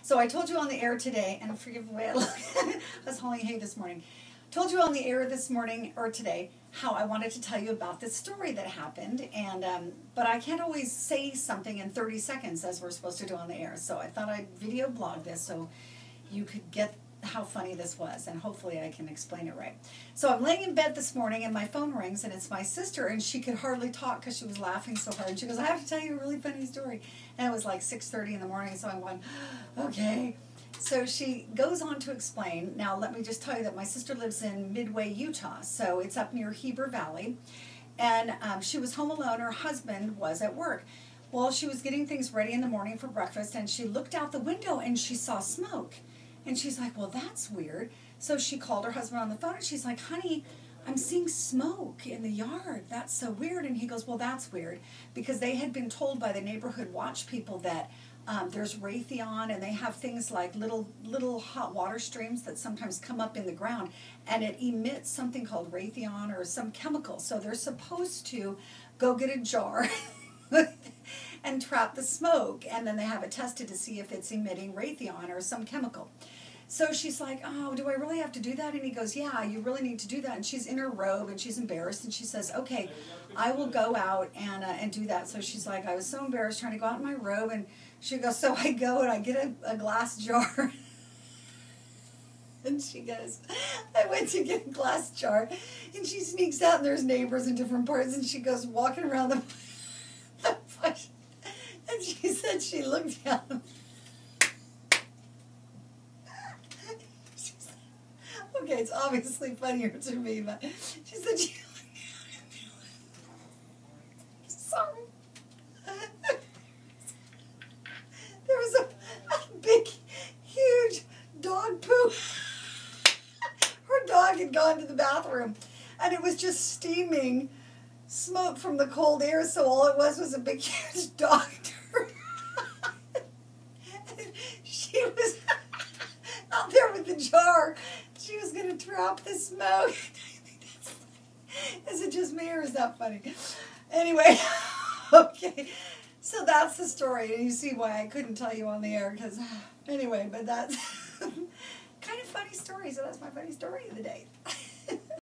So I told you on the air today, and forgive the way I look. I was hauling hay this morning. Told you on the air this morning or today how I wanted to tell you about this story that happened, and but I can't always say something in 30 seconds as we're supposed to do on the air. So I thought I'd video blog this so you could get how funny this was, and hopefully I can explain it right. So I'm laying in bed this morning and my phone rings, and it's my sister, and she could hardly talk because she was laughing so hard. And she goes, "I have to tell you a really funny story." And it was like 6:30 in the morning, so I'm going, okay. So she goes on to explain. Now let me just tell you that my sister lives in Midway, Utah, so it's up near Heber Valley, and she was home alone. Her husband was at work. Well, she was getting things ready in the morning for breakfast, and she looked out the window and she saw smoke. And she's like, "Well, that's weird." So she called her husband on the phone, and she's like, "Honey, I'm seeing smoke in the yard. That's so weird." And he goes, "Well, that's weird," because they had been told by the neighborhood watch people that there's Raytheon, and they have things like little hot water streams that sometimes come up in the ground, and it emits something called Raytheon or some chemical. So they're supposed to go get a jar and trap the smoke, and then they have it tested to see if it's emitting Raytheon or some chemical. So she's like, "Oh, do I really have to do that?" And he goes, "Yeah, you really need to do that." And she's in her robe and she's embarrassed, and she says, "Okay, I will go out and do that." So she's like, "I was so embarrassed trying to go out in my robe," and she goes, "So I go and I get a glass jar." And she goes, "I went to get a glass jar," and she sneaks out, and there's neighbors in different parts, and she goes walking around the bush, and she said she looked down. Okay, it's obviously funnier to me, but she said she looked down. Sorry. There was a big, huge dog poo. Her dog had gone to the bathroom, and it was just steaming smoke from the cold air, so all it was a big, huge dog turd. She was out there with the jar. She was going to trap the smoke. Is it just me, or is that funny? Anyway, okay. So that's the story, and you see why I couldn't tell you on the air, because, anyway, but that's kind of funny story, so that's my funny story of the day.